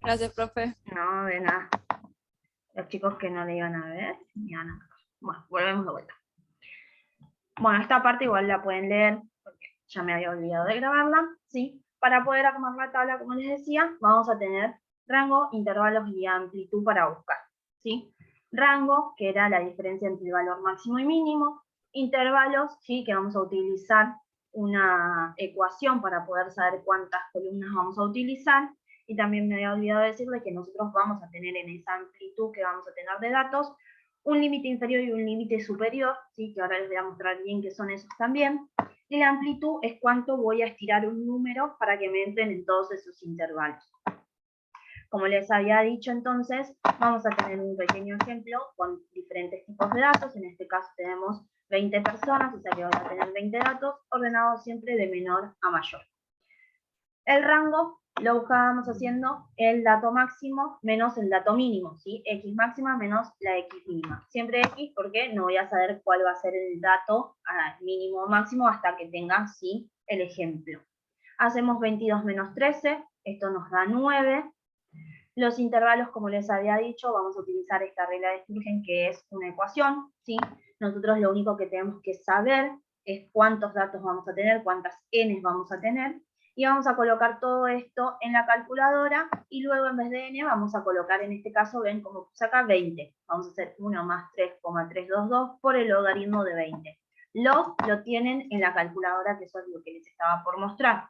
Gracias, profe. No, de nada. Los chicos que no le iban a ver, iban a... Bueno, volvemos de vuelta. Bueno, esta parte igual la pueden leer, porque ya me había olvidado de grabarla, ¿sí? Para poder armar la tabla, como les decía, vamos a tener rango, intervalos y amplitud para buscar, ¿sí? Rango, que era la diferencia entre el valor máximo y mínimo. Intervalos, ¿sí? Que vamos a utilizar una ecuación para poder saber cuántas columnas vamos a utilizar. Y también me había olvidado decirle que nosotros vamos a tener en esa amplitud que vamos a tener de datos un límite inferior y un límite superior, ¿sí? Que ahora les voy a mostrar bien qué son esos también. Y la amplitud es cuánto voy a estirar un número para que me entren en todos esos intervalos. Como les había dicho entonces, vamos a tener un pequeño ejemplo con diferentes tipos de datos. En este caso tenemos 20 personas, o sea que voy a tener 20 datos ordenados siempre de menor a mayor. El rango lo buscábamos haciendo el dato máximo menos el dato mínimo, ¿sí? X máxima menos la X mínima. Siempre X porque no voy a saber cuál va a ser el dato mínimo o máximo hasta que tenga, ¿sí? El ejemplo. Hacemos 22 menos 13, esto nos da 9. Los intervalos, como les había dicho, vamos a utilizar esta regla de Sturgeon, que es una ecuación, ¿sí? Nosotros lo único que tenemos que saber es cuántos datos vamos a tener, cuántas n vamos a tener, y vamos a colocar todo esto en la calculadora, y luego en vez de n vamos a colocar, en este caso, ven como puse acá, 20. Vamos a hacer 1 más 3,322 por el logaritmo de 20. Lo tienen en la calculadora, que eso es lo que les estaba por mostrar.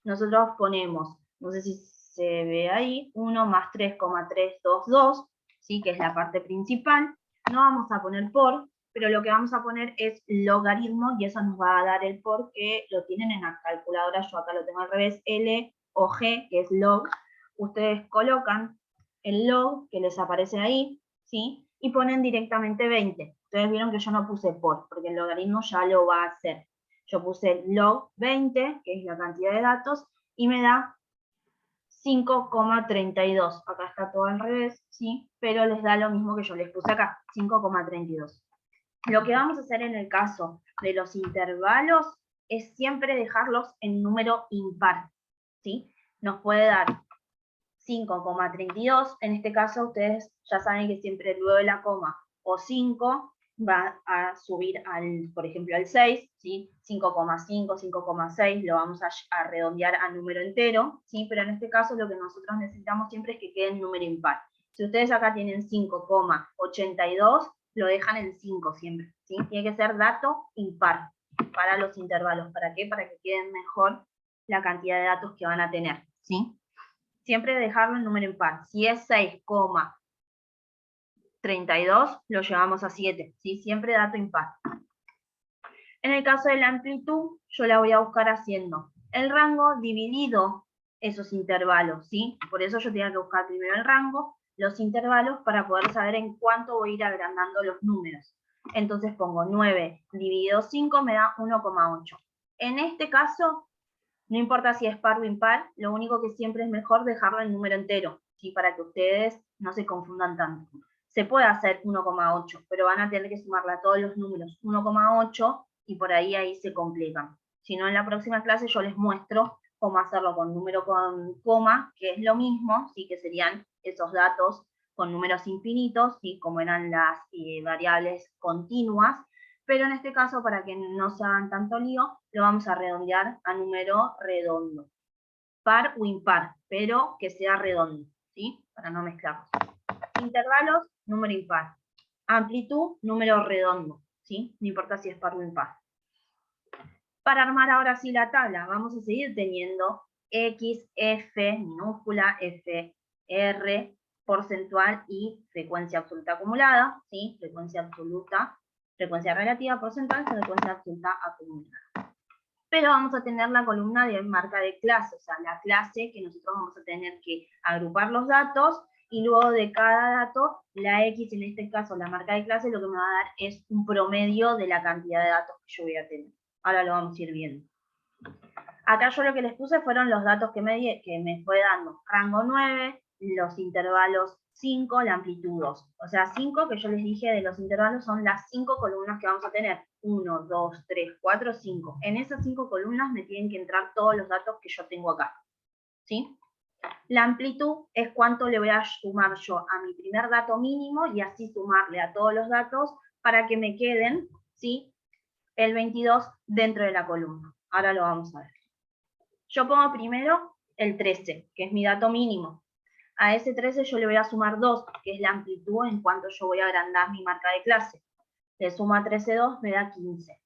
Nosotros ponemos, no sé si se ve ahí, 1 más 3,322, ¿sí? Que es la parte principal. No vamos a poner por, pero lo que vamos a poner es logaritmo, y eso nos va a dar el por, que lo tienen en la calculadora. Yo acá lo tengo al revés, L o G, que es log. Ustedes colocan el log que les aparece ahí, ¿sí? Y ponen directamente 20. Ustedes vieron que yo no puse por, porque el logaritmo ya lo va a hacer. Yo puse log 20, que es la cantidad de datos, y me da 5,32. Acá está todo al revés, ¿sí? Pero les da lo mismo que yo les puse acá, 5,32. Lo que vamos a hacer en el caso de los intervalos es siempre dejarlos en número impar, ¿sí? Nos puede dar 5,32. En este caso, ustedes ya saben que siempre luego de la coma o 5 va a subir al, por ejemplo, al 6, ¿sí? 5,5, 5,6, lo vamos a redondear a número entero, ¿sí? Pero en este caso lo que nosotros necesitamos siempre es que quede en número impar. Si ustedes acá tienen 5,82, lo dejan en 5 siempre, ¿sí? Tiene que ser dato impar para los intervalos. ¿Para qué? Para que queden mejor la cantidad de datos que van a tener, ¿sí? Siempre dejarlo en número impar. Si es 6,32, lo llevamos a 7, ¿sí? Siempre dato impar. En el caso de la amplitud, yo la voy a buscar haciendo el rango dividido esos intervalos, ¿sí? Por eso yo tenía que buscar primero el rango, los intervalos, para poder saber en cuánto voy a ir agrandando los números. Entonces pongo 9 dividido 5 me da 1,8. En este caso, no importa si es par o impar, lo único que siempre es mejor dejarlo en número entero, ¿sí? Para que ustedes no se confundan tanto. Se puede hacer 1,8, pero van a tener que sumarle a todos los números 1,8 y por ahí se complican. Si no, en la próxima clase yo les muestro cómo hacerlo con número con coma, que es lo mismo, ¿sí? Que serían esos datos con números infinitos, ¿sí? Como eran las variables continuas, pero en este caso, para que no se hagan tanto lío, lo vamos a redondear a número redondo. Par o impar, pero que sea redondo, ¿sí? Para no mezclarlos. Intervalos, número impar. Amplitud, número redondo, ¿sí? No importa si es par o impar. Para armar ahora sí la tabla, vamos a seguir teniendo X, F, minúscula, F, R, porcentual y frecuencia absoluta acumulada, ¿sí? Frecuencia absoluta, frecuencia relativa, porcentual, frecuencia absoluta acumulada. Pero vamos a tener la columna de marca de clase, o sea, la clase que nosotros vamos a tener que agrupar los datos, y luego de cada dato, la X, en este caso la marca de clase, lo que me va a dar es un promedio de la cantidad de datos que yo voy a tener. Ahora lo vamos a ir viendo. Acá yo lo que les puse fueron los datos que me fue dando. Rango 9, los intervalos 5, la amplitud 2. O sea, 5 que yo les dije de los intervalos son las 5 columnas que vamos a tener. 1, 2, 3, 4, 5. En esas 5 columnas me tienen que entrar todos los datos que yo tengo acá. ¿Sí? La amplitud es cuánto le voy a sumar yo a mi primer dato mínimo y así sumarle a todos los datos para que me queden, ¿sí?, el 22 dentro de la columna. Ahora lo vamos a ver. Yo pongo primero el 13, que es mi dato mínimo. A ese 13 yo le voy a sumar 2, que es la amplitud en cuanto yo voy a agrandar mi marca de clase. Le sumo a 13 2, me da 15.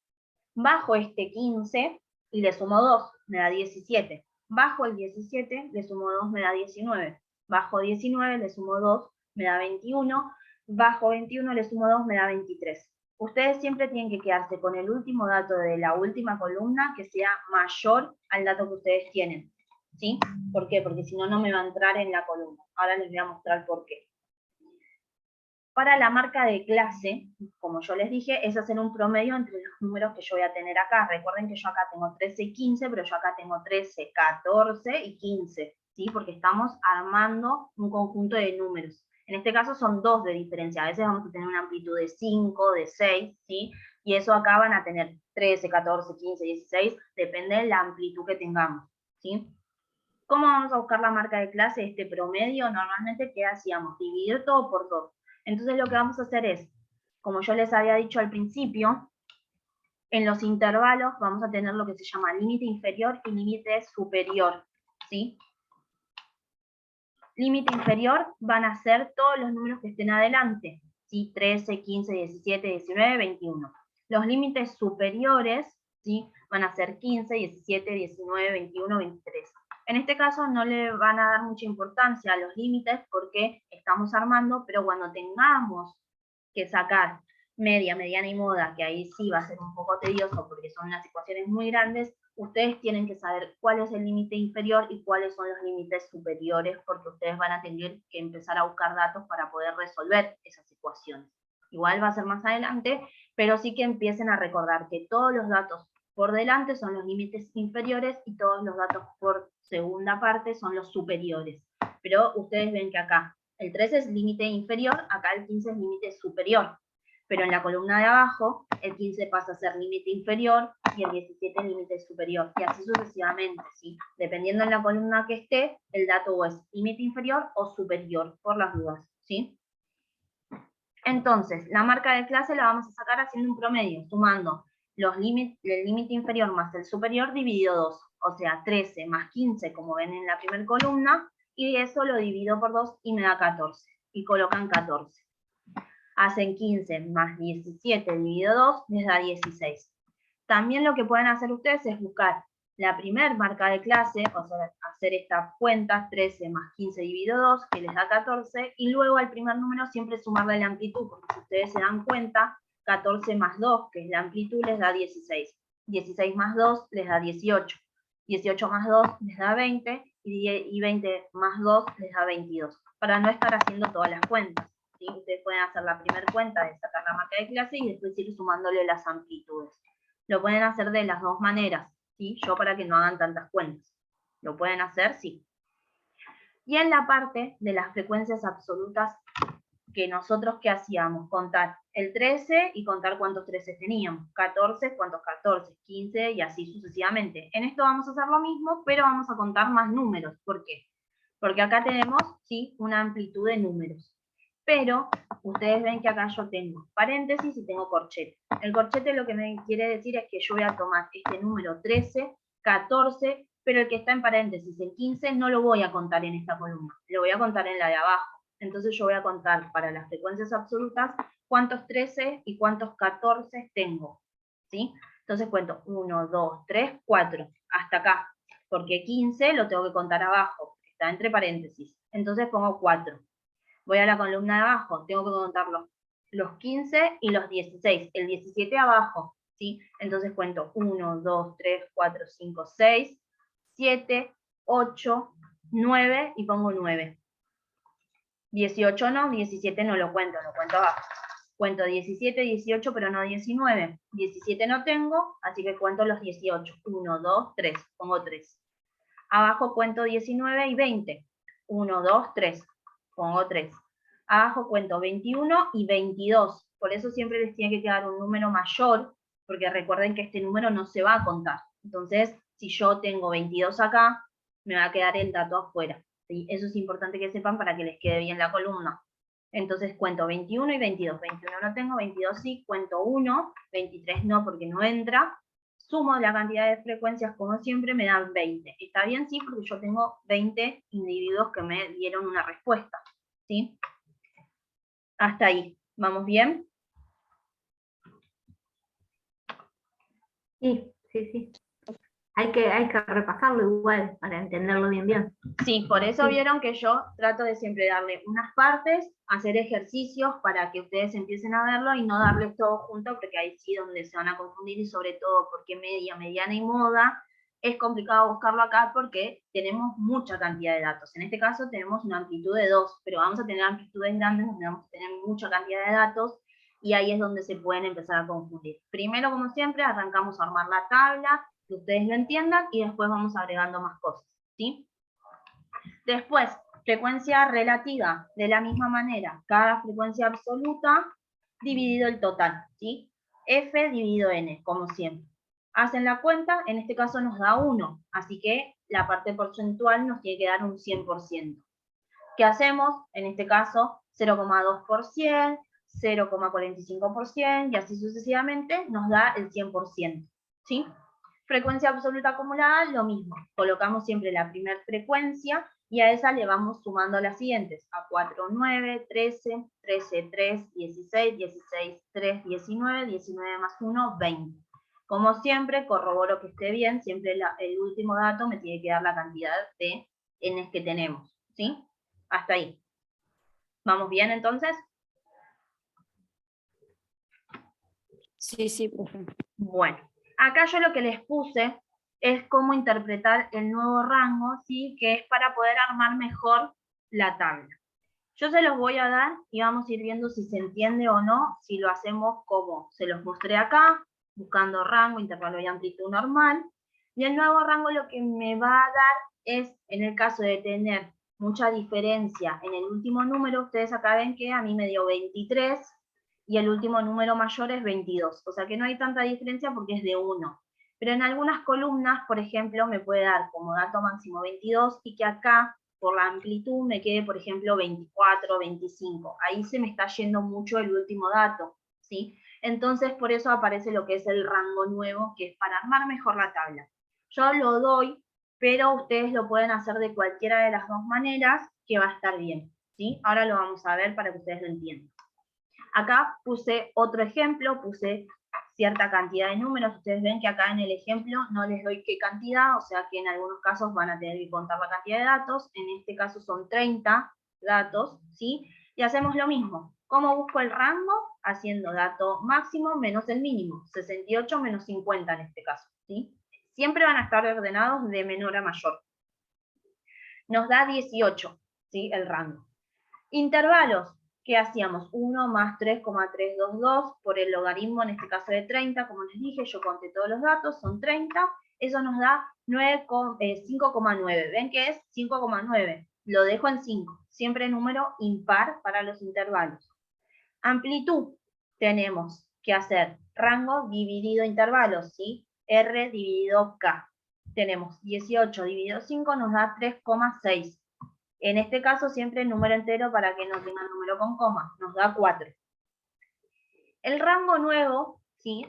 Bajo este 15 y le sumo 2, me da 17. Bajo el 17, le sumo 2, me da 19. Bajo 19, le sumo 2, me da 21. Bajo 21, le sumo 2, me da 23. Ustedes siempre tienen que quedarse con el último dato de la última columna que sea mayor al dato que ustedes tienen. ¿Sí? ¿Por qué? Porque si no, no me va a entrar en la columna. Ahora les voy a mostrar por qué. Para la marca de clase, como yo les dije, es hacer un promedio entre los números que yo voy a tener acá. Recuerden que yo acá tengo 13 y 15, pero yo acá tengo 13, 14 y 15, ¿sí? Porque estamos armando un conjunto de números. En este caso son 2 de diferencia. A veces vamos a tener una amplitud de 5, de 6, ¿sí? Y eso acá van a tener 13, 14, 15, 16, depende de la amplitud que tengamos, ¿sí? ¿Cómo vamos a buscar la marca de clase? Este promedio, normalmente, ¿qué hacíamos? Dividir todo por 2. Entonces lo que vamos a hacer es, como yo les había dicho al principio, en los intervalos vamos a tener lo que se llama límite inferior y límite superior, ¿sí? Límite inferior van a ser todos los números que estén adelante, ¿sí? 13, 15, 17, 19, 21. Los límites superiores, ¿sí?, van a ser 15, 17, 19, 21, 23. En este caso no le van a dar mucha importancia a los límites porque estamos armando, pero cuando tengamos que sacar media, mediana y moda, que ahí sí va a ser un poco tedioso porque son unas ecuaciones muy grandes, ustedes tienen que saber cuál es el límite inferior y cuáles son los límites superiores, porque ustedes van a tener que empezar a buscar datos para poder resolver esas ecuaciones. Igual va a ser más adelante, pero sí que empiecen a recordar que todos los datos por delante son los límites inferiores y todos los datos por segunda parte son los superiores. Pero ustedes ven que acá el 13 es límite inferior, acá el 15 es límite superior. Pero en la columna de abajo, el 15 pasa a ser límite inferior y el 17 límite superior. Y así sucesivamente, ¿sí? Dependiendo en la columna que esté, el dato o es límite inferior o superior, por las dudas, ¿sí? Entonces, la marca de clase la vamos a sacar haciendo un promedio, sumando el límite inferior más el superior dividido 2. O sea, 13 más 15, como ven en la primera columna, y eso lo divido por 2 y me da 14. Y colocan 14. Hacen 15 más 17 dividido 2, les da 16. También lo que pueden hacer ustedes es buscar la primera marca de clase, o sea, hacer estas cuentas, 13 más 15 dividido 2, que les da 14, y luego al primer número siempre sumarle la amplitud, porque si ustedes se dan cuenta, 14 más 2, que es la amplitud, les da 16. 16 más 2 les da 18. 18 más 2 les da 20, y 20 más 2 les da 22. Para no estar haciendo todas las cuentas, ¿sí? Ustedes pueden hacer la primera cuenta de sacar la marca de clase y después ir sumándole las amplitudes. Lo pueden hacer de las dos maneras, ¿sí? Yo para que no hagan tantas cuentas. ¿Lo pueden hacer? Sí. Y en la parte de las frecuencias absolutas, que nosotros, ¿qué hacíamos? Contar el 13 y contar cuántos 13 teníamos. 14, cuántos 14, 15 y así sucesivamente. En esto vamos a hacer lo mismo, pero vamos a contar más números. ¿Por qué? Porque acá tenemos, ¿sí?, una amplitud de números. Pero ustedes ven que acá yo tengo paréntesis y tengo corchete. El corchete lo que me quiere decir es que yo voy a tomar este número 13, 14, pero el que está en paréntesis, el 15, no lo voy a contar en esta columna, lo voy a contar en la de abajo. Entonces yo voy a contar para las frecuencias absolutas cuántos 13 y cuántos 14 tengo, ¿sí? Entonces cuento 1, 2, 3, 4, hasta acá, porque 15 lo tengo que contar abajo, está entre paréntesis. Entonces pongo 4. Voy a la columna de abajo, tengo que contar los 15 y los 16, el 17 abajo, ¿sí? Entonces cuento 1, 2, 3, 4, 5, 6, 7, 8, 9 y pongo 9. 18 no, 17 no lo cuento abajo. Cuento 17, 18, pero no 19. 17 no tengo, así que cuento los 18. 1, 2, 3, pongo 3. Abajo cuento 19 y 20. 1, 2, 3, pongo 3. Abajo cuento 21 y 22. Por eso siempre les tiene que quedar un número mayor, porque recuerden que este número no se va a contar. Entonces, si yo tengo 22 acá, me va a quedar el dato afuera. ¿sí? Eso es importante que sepan para que les quede bien la columna. Entonces cuento 21 y 22. 21 no tengo, 22 sí, cuento 1, 23 no porque no entra. Sumo la cantidad de frecuencias como siempre, me dan 20. ¿Está bien? Sí, porque yo tengo 20 individuos que me dieron una respuesta. ¿Sí? Hasta ahí. ¿Vamos bien? Sí, sí, sí. Hay que repasarlo igual para entenderlo bien. Sí, por eso vieron que yo trato de siempre darle unas partes, hacer ejercicios para que ustedes empiecen a verlo y no darles todo junto, porque ahí sí donde se van a confundir, y sobre todo porque media, mediana y moda, es complicado buscarlo acá porque tenemos mucha cantidad de datos. En este caso tenemos una amplitud de 2, pero vamos a tener amplitudes grandes donde vamos a tener mucha cantidad de datos y ahí es donde se pueden empezar a confundir. Primero, como siempre, arrancamos a armar la tabla, que ustedes lo entiendan, y después vamos agregando más cosas, ¿sí? Después, frecuencia relativa, de la misma manera, cada frecuencia absoluta dividido el total, ¿sí? F dividido N, como siempre. Hacen la cuenta, en este caso nos da 1, así que la parte porcentual nos tiene que dar un 100%. ¿Qué hacemos? En este caso, 0,2%, 0,45% y así sucesivamente nos da el 100%, ¿sí? Frecuencia absoluta acumulada, lo mismo. Colocamos siempre la primera frecuencia y a esa le vamos sumando las siguientes. A 4, 9, 13, 13, 3, 16, 16, 3, 19, 19 más 1, 20. Como siempre, corroboro que esté bien, siempre el último dato me tiene que dar la cantidad de Ns que tenemos, ¿sí? Hasta ahí. ¿Vamos bien entonces? Sí, sí, profe. Bueno, acá yo lo que les puse es cómo interpretar el nuevo rango, ¿sí? Que es para poder armar mejor la tabla. Yo se los voy a dar y vamos a ir viendo si se entiende o no, si lo hacemos como se los mostré acá, buscando rango, intervalo y amplitud normal. Y el nuevo rango lo que me va a dar es, en el caso de tener mucha diferencia en el último número, ustedes acá ven que a mí me dio 23, y el último número mayor es 22. O sea que no hay tanta diferencia porque es de 1. Pero en algunas columnas, por ejemplo, me puede dar como dato máximo 22 y que acá, por la amplitud, me quede, por ejemplo, 24, 25. Ahí se me está yendo mucho el último dato, ¿sí? Entonces, por eso aparece lo que es el rango nuevo, que es para armar mejor la tabla. Yo lo doy, pero ustedes lo pueden hacer de cualquiera de las dos maneras, que va a estar bien, ¿sí? Ahora lo vamos a ver para que ustedes lo entiendan. Acá puse otro ejemplo, puse cierta cantidad de números. Ustedes ven que acá en el ejemplo no les doy qué cantidad, o sea que en algunos casos van a tener que contar la cantidad de datos. En este caso son 30 datos, ¿sí? Y hacemos lo mismo. ¿Cómo busco el rango? Haciendo dato máximo menos el mínimo, 68 menos 50 en este caso, ¿sí? Siempre van a estar ordenados de menor a mayor. Nos da 18, ¿sí? El rango. Intervalos. ¿Qué hacíamos? 1 más 3,322 por el logaritmo, en este caso de 30, como les dije, yo conté todos los datos, son 30, eso nos da 5,9. ¿Ven qué es? 5,9. Lo dejo en 5, siempre número impar para los intervalos. Amplitud. Tenemos que hacer rango dividido intervalos, ¿sí? R dividido K. Tenemos 18 dividido 5 nos da 3,6. En este caso siempre el número entero para que no tenga número con coma, nos da 4. El rango nuevo, ¿sí?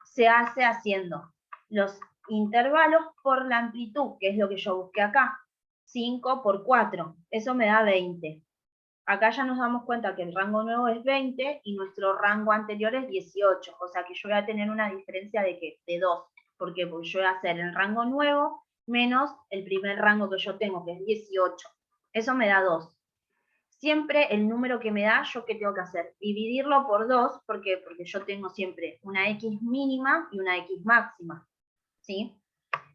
Se hace haciendo los intervalos por la amplitud, que es lo que yo busqué acá. 5 por 4, eso me da 20. Acá ya nos damos cuenta que el rango nuevo es 20 y nuestro rango anterior es 18. O sea que yo voy a tener una diferencia de ¿qué? De 2. ¿Por qué? Porque yo voy a hacer el rango nuevo menos el primer rango que yo tengo, que es 18. Eso me da 2. Siempre el número que me da, ¿yo qué tengo que hacer? Dividirlo por 2, ¿por qué? Porque yo tengo siempre una X mínima y una X máxima, ¿sí?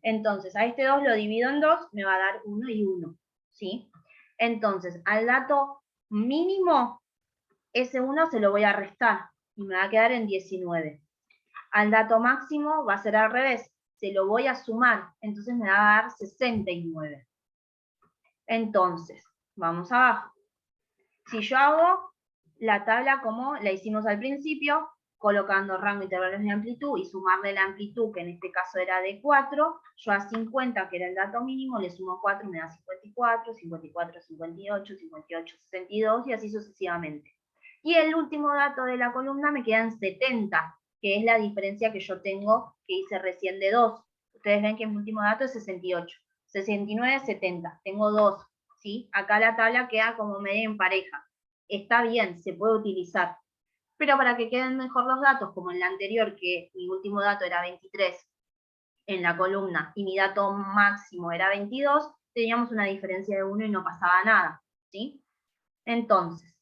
Entonces, a este 2 lo divido en 2, me va a dar 1 y 1, ¿sí? Entonces, al dato mínimo, ese 1 se lo voy a restar y me va a quedar en 19. Al dato máximo va a ser al revés, se lo voy a sumar, entonces me va a dar 69. Entonces, vamos abajo. Si yo hago la tabla como la hicimos al principio, colocando rango, intervalos de amplitud y sumarle la amplitud, que en este caso era de 4, yo a 50, que era el dato mínimo, le sumo 4, me da 54, 54, 58, 58, 62 y así sucesivamente. Y el último dato de la columna me queda en 70, que es la diferencia que yo tengo, que hice recién de 2. Ustedes ven que mi último dato es 68. 69, 70. Tengo 2. ¿Sí? Acá la tabla queda como medio en pareja. Está bien, se puede utilizar. Pero para que queden mejor los datos, como en la anterior, que mi último dato era 23 en la columna y mi dato máximo era 22, teníamos una diferencia de 1 y no pasaba nada. ¿Sí? Entonces,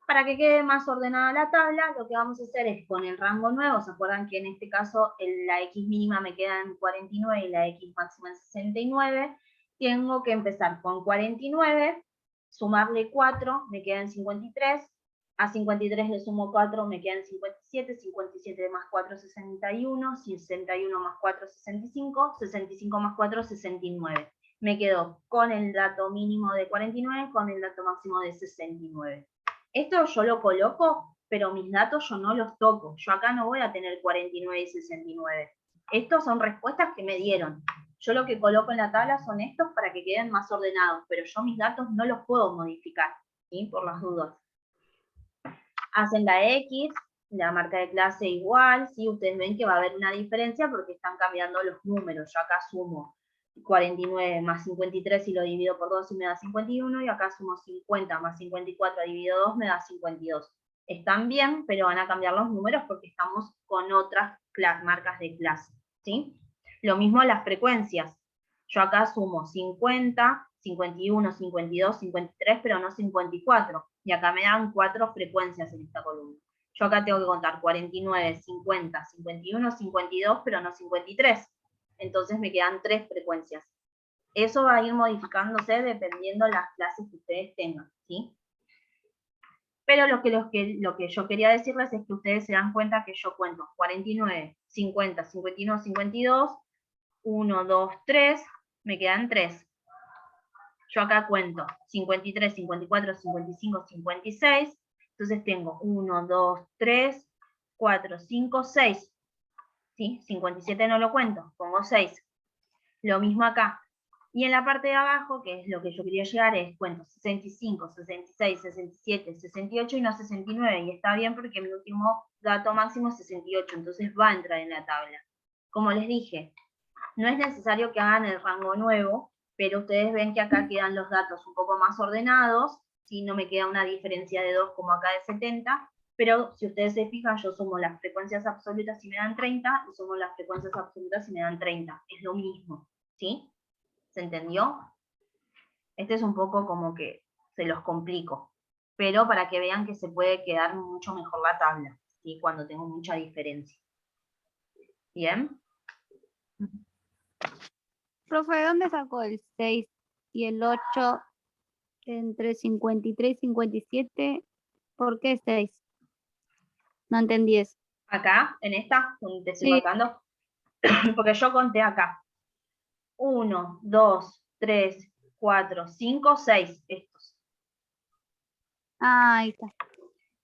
para que quede más ordenada la tabla, lo que vamos a hacer es con el rango nuevo, ¿se acuerdan que en este caso la X mínima me queda en 49 y la X máxima en 69? Tengo que empezar con 49, sumarle 4, me queda en 53, a 53 le sumo 4, me queda en 57, 57 más 4, 61, 61 más 4, 65, 65 más 4, 69. Me quedo con el dato mínimo de 49, con el dato máximo de 69. Esto yo lo coloco, pero mis datos yo no los toco. Yo acá no voy a tener 49 y 69. Estos son respuestas que me dieron. Yo lo que coloco en la tabla son estos para que queden más ordenados, pero yo mis datos no los puedo modificar, ¿sí? Por las dudas. Hacen la X, la marca de clase igual, ¿sí? Ustedes ven que va a haber una diferencia porque están cambiando los números. Yo acá sumo 49 más 53 y lo divido por 2 y me da 51, y acá sumo 50 más 54 dividido 2 me da 52. Están bien, pero van a cambiar los números porque estamos con otras marcas de clase, ¿sí? Lo mismo las frecuencias. Yo acá sumo 50, 51, 52, 53, pero no 54. Y acá me dan 4 frecuencias en esta columna. Yo acá tengo que contar 49, 50, 51, 52, pero no 53. Entonces me quedan 3 frecuencias. Eso va a ir modificándose dependiendo las clases que ustedes tengan, ¿sí? Pero lo que yo quería decirles es que ustedes se dan cuenta que yo cuento 49, 50, 51, 52, 1, 2, 3, me quedan 3. Yo acá cuento 53, 54, 55, 56, entonces tengo 1, 2, 3, 4, 5, 6. ¿Sí? 57 no lo cuento, pongo 6. Lo mismo acá. Y en la parte de abajo, que es lo que yo quería llegar, es cuento 65, 66, 67, 68 y no 69. Y está bien porque mi último dato máximo es 68, entonces va a entrar en la tabla. Como les dije, no es necesario que hagan el rango nuevo, pero ustedes ven que acá quedan los datos un poco más ordenados, ¿sí? No me queda una diferencia de 2 como acá de 70, pero si ustedes se fijan, yo sumo las frecuencias absolutas y me dan 30, y sumo las frecuencias absolutas y me dan 30. Es lo mismo, ¿sí? ¿Se entendió? Este es un poco como que se los complico, pero para que vean que se puede quedar mucho mejor la tabla, ¿sí? Cuando tengo mucha diferencia. ¿Bien? Profe, ¿dónde sacó el 6 y el 8 entre 53 y 57? ¿Por qué 6? No entendí eso. Acá, en esta, donde te estoy Sí. marcando, porque yo conté acá. 1, 2, 3, 4, 5, 6, estos. Ah, ahí está.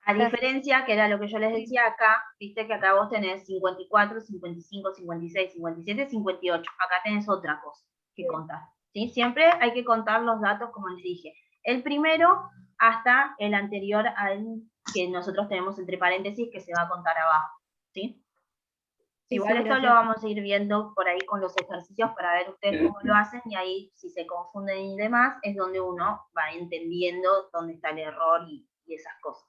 A diferencia, que era lo que yo les decía acá, viste que acá vos tenés 54, 55, 56, 57, 58. Acá tenés otra cosa que contar, ¿sí? Siempre hay que contar los datos, como les dije. El primero hasta el anterior al que nosotros tenemos entre paréntesis, que se va a contar abajo, ¿sí? Igual Sí, esto lo gracias. vamos a ir viendo por ahí con los ejercicios para ver ustedes cómo lo hacen, y ahí si se confunden y demás es donde uno va entendiendo dónde está el error y esas cosas.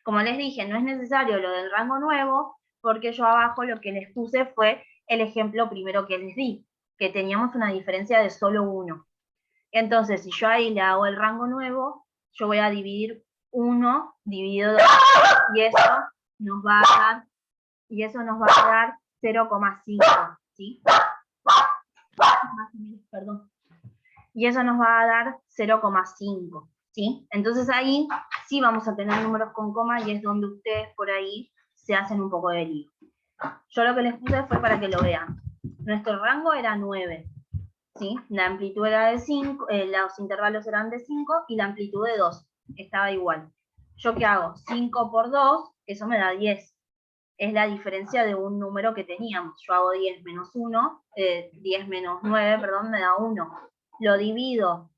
Como les dije, no es necesario lo del rango nuevo, porque yo abajo lo que les puse fue el ejemplo primero que les di, que teníamos una diferencia de solo 1. Entonces, si yo ahí le hago el rango nuevo, yo voy a dividir 1 dividido 2, y eso nos va a dar 0,5, ¿sí? Perdón. Y eso nos va a dar 0,5, ¿sí? Entonces ahí sí vamos a tener números con coma y es donde ustedes por ahí se hacen un poco de lío. Yo lo que les puse fue para que lo vean. Nuestro rango era 9, ¿sí? La amplitud era de 5, los intervalos eran de 5 y la amplitud de 2. Estaba igual. ¿Yo qué hago? 5 por 2, eso me da 10. es la diferencia de un número que teníamos. Yo hago 10 menos 1, 10 menos 9, perdón, me da 1. Lo divido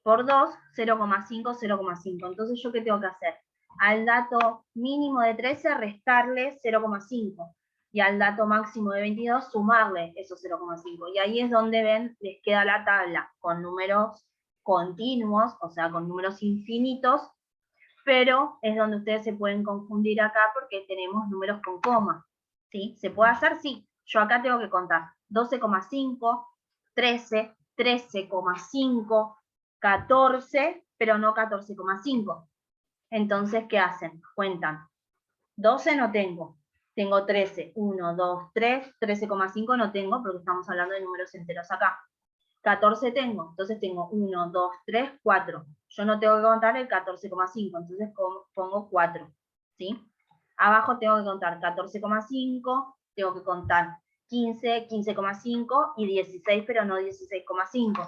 por 2, 0,5, 0,5. Entonces, ¿yo qué tengo que hacer? Al dato mínimo de 13, restarle 0,5. Y al dato máximo de 22, sumarle esos 0,5. Y ahí es donde ven, les queda la tabla con números continuos, o sea, con números infinitos, pero es donde ustedes se pueden confundir acá porque tenemos números con coma. ¿Sí? ¿Se puede hacer? Sí. Yo acá tengo que contar 12,5, 13, 13,5, 14, pero no 14,5. Entonces, ¿qué hacen? Cuentan. 12 no tengo. Tengo 13, 1, 2, 3, 13,5 no tengo porque estamos hablando de números enteros acá. 14 tengo, entonces tengo 1, 2, 3, 4. Yo no tengo que contar el 14,5, entonces pongo 4, ¿sí? Abajo tengo que contar 14,5, tengo que contar 15, 15,5 y 16, pero no 16,5.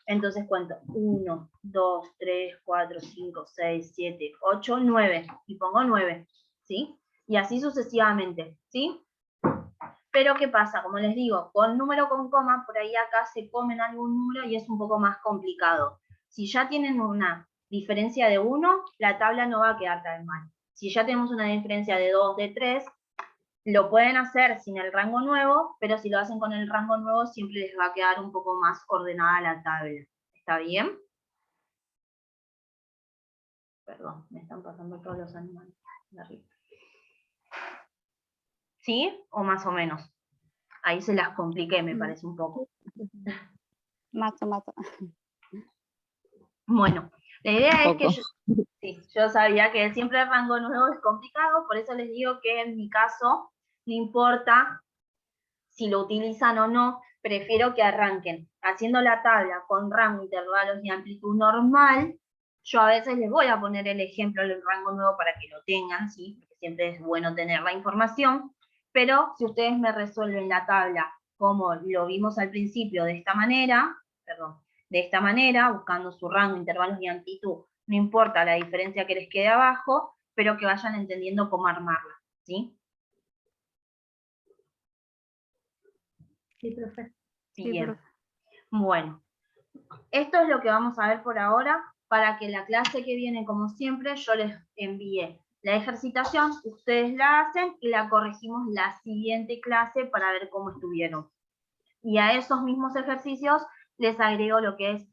Entonces cuento 1, 2, 3, 4, 5, 6, 7, 8, 9. Y pongo 9, ¿sí? Y así sucesivamente, ¿sí? Pero ¿qué pasa? Como les digo, con número con coma, por ahí acá se comen algún número y es un poco más complicado. Si ya tienen una diferencia de 1, la tabla no va a quedar tan mal. Si ya tenemos una diferencia de 2, de 3, lo pueden hacer sin el rango nuevo, pero si lo hacen con el rango nuevo, siempre les va a quedar un poco más ordenada la tabla. ¿Está bien? Perdón, me están pasando todos los animales de arriba. ¿Sí? ¿O más o menos? Ahí se las compliqué, me parece un poco. Mazo. Bueno, la idea es que yo sabía que siempre el rango nuevo es complicado, por eso les digo que en mi caso, no importa si lo utilizan o no, prefiero que arranquen haciendo la tabla con rango, intervalos y amplitud normal. Yo a veces les voy a poner el ejemplo del rango nuevo para que lo tengan, ¿sí? Porque siempre es bueno tener la información, pero si ustedes me resuelven la tabla como lo vimos al principio de esta manera, buscando su rango, intervalos y amplitud, no importa la diferencia que les quede abajo, pero que vayan entendiendo cómo armarla, ¿sí? Sí, profe. Bien. Bueno, esto es lo que vamos a ver por ahora, para que la clase que viene, como siempre, yo les envíe la ejercitación, ustedes la hacen y la corregimos la siguiente clase para ver cómo estuvieron. Y a esos mismos ejercicios les agrego lo que es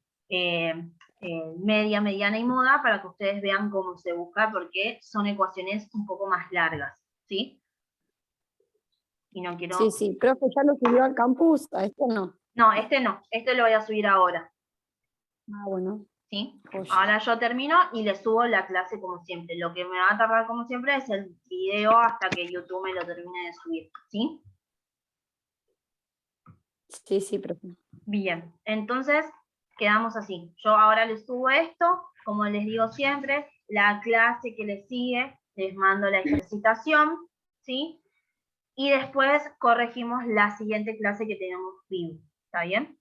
media, mediana y moda para que ustedes vean cómo se busca, porque son ecuaciones un poco más largas, ¿sí? Y no quiero... Sí, profe, ¿ya lo subió al campus? ¿A este no? No, este lo voy a subir ahora. Ah, bueno. ¿Sí? Oye. Ahora yo termino y les subo la clase como siempre. Lo que me va a tardar como siempre es el video hasta que YouTube me lo termine de subir, ¿sí? Sí, profe. Bien, entonces quedamos así. Yo ahora les subo esto, como les digo siempre, la clase que les sigue, les mando la ejercitación, ¿sí? Y después corregimos la siguiente clase que tenemos vivo, ¿está bien?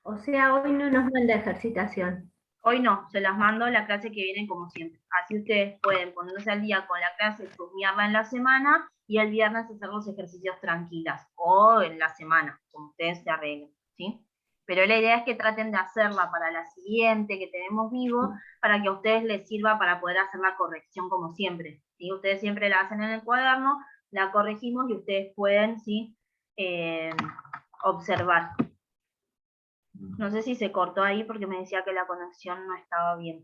O sea, hoy no nos manda ejercitación. Hoy no, se las mando la clase que viene como siempre. Así ustedes pueden ponerse al día con la clase, estudiarla en la semana y el viernes hacer los ejercicios tranquilas o en la semana, como ustedes se arreglen, ¿sí? Pero la idea es que traten de hacerla para la siguiente que tenemos vivo, para que a ustedes les sirva para poder hacer la corrección como siempre, ¿sí? Ustedes siempre la hacen en el cuaderno, la corregimos y ustedes pueden, ¿sí? Observar. No sé si se cortó ahí porque me decía que la conexión no estaba bien.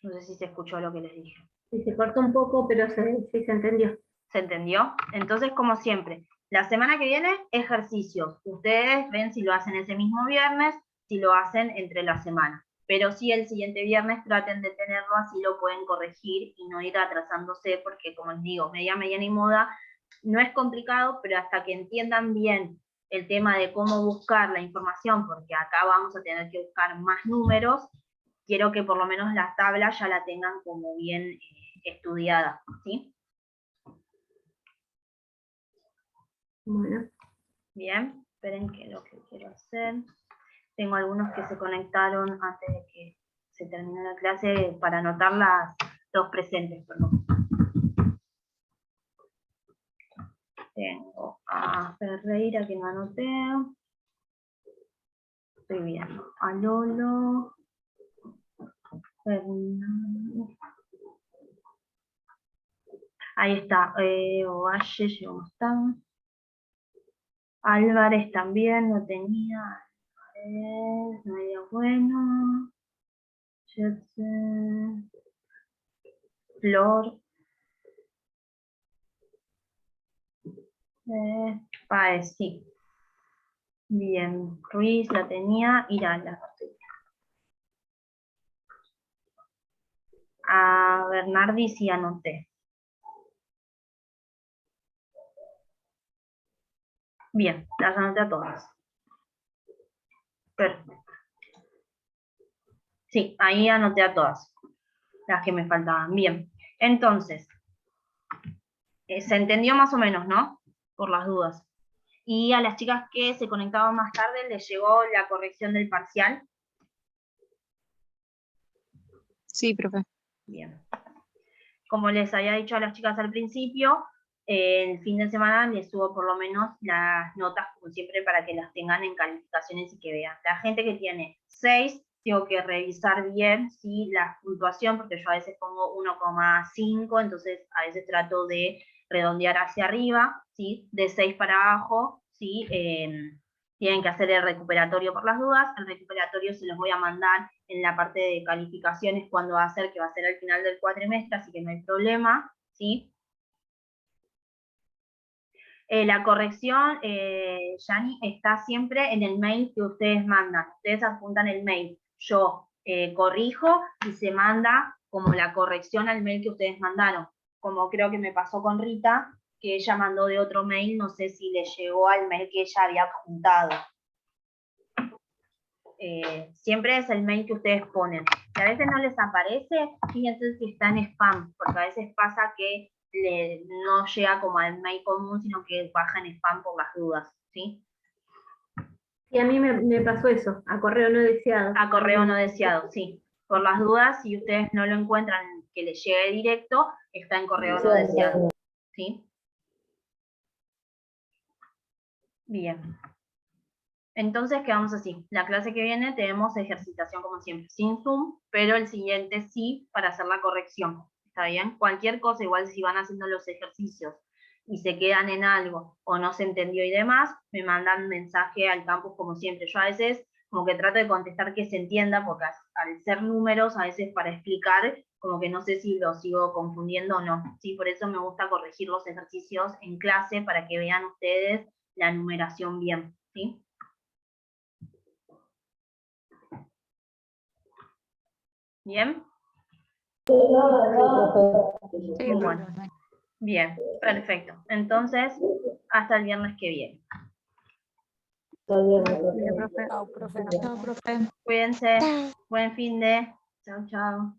No sé si se escuchó lo que les dije. Sí, se cortó un poco, pero sí se entendió. ¿Se entendió? Entonces, como siempre, la semana que viene, ejercicios. Ustedes ven si lo hacen ese mismo viernes, si lo hacen entre la semana. Pero sí, el siguiente viernes traten de tenerlo, así lo pueden corregir y no ir atrasándose, porque como les digo, media, mediana y moda no es complicado, pero hasta que entiendan bien el tema de cómo buscar la información, porque acá vamos a tener que buscar más números, quiero que por lo menos la tabla ya la tengan como bien estudiada, ¿sí? Bueno. Bien, esperen que lo que quiero hacer. Tengo algunos que se conectaron antes de que se termine la clase para anotar Todos presentes, perdón. Tengo a Ferreira que no anoté. Estoy viendo. A Lolo. Fernando. Ahí está. Ovalle llegó más tarde. Álvarez también no tenía. Álvarez, María Bueno. Jetsen. Flor. Paez, sí. Bien, Ruiz la tenía, Irán la tenía. A Bernardi sí anoté. Bien, las anoté a todas. Perfecto. Sí, ahí anoté a todas. Las que me faltaban. Bien, entonces, se entendió más o menos, ¿no? Por las dudas. Y a las chicas que se conectaban más tarde les llegó la corrección del parcial. Sí, profe. Bien. Como les había dicho a las chicas al principio, el fin de semana les subo por lo menos las notas, como siempre, para que las tengan en calificaciones y que vean. La gente que tiene 6, tengo que revisar bien ¿sí? La puntuación, porque yo a veces pongo 1,5, entonces a veces trato de redondear hacia arriba, ¿sí? De 6 para abajo, ¿sí? Tienen que hacer el recuperatorio por las dudas. El recuperatorio se los voy a mandar en la parte de calificaciones cuando va a ser, que va a ser al final del cuatrimestre, así que no hay problema, ¿sí? La corrección, Yani, está siempre en el mail que ustedes mandan. Ustedes adjuntan el mail. Yo corrijo y se manda como la corrección al mail que ustedes mandaron. Como creo que me pasó con Rita, que ella mandó de otro mail, no sé si le llegó al mail que ella había adjuntado. Siempre es el mail que ustedes ponen. Si a veces no les aparece, fíjense si está en spam, porque a veces pasa que no llega como al mail común, sino que baja en spam por las dudas, ¿sí? Y a mí me pasó eso, a correo no deseado. A correo no deseado, sí. Por las dudas, si ustedes no lo encuentran que les llegue directo, está en correo no deseado, ¿sí? Bien. Entonces quedamos así. La clase que viene tenemos ejercitación como siempre, sin Zoom, pero el siguiente sí para hacer la corrección. ¿Está bien? Cualquier cosa, igual si van haciendo los ejercicios y se quedan en algo o no se entendió y demás, me mandan mensaje al campus como siempre. Yo a veces como que trato de contestar que se entienda, porque al ser números, a veces para explicar, como que no sé si lo sigo confundiendo o no. ¿Sí? Por eso me gusta corregir los ejercicios en clase para que vean ustedes la numeración bien. ¿Sí? ¿Bien? Sí, Bueno, bien, perfecto. Entonces, hasta el viernes que viene. profe. Chao, profe. Cuídense, buen fin de. Chao, chao.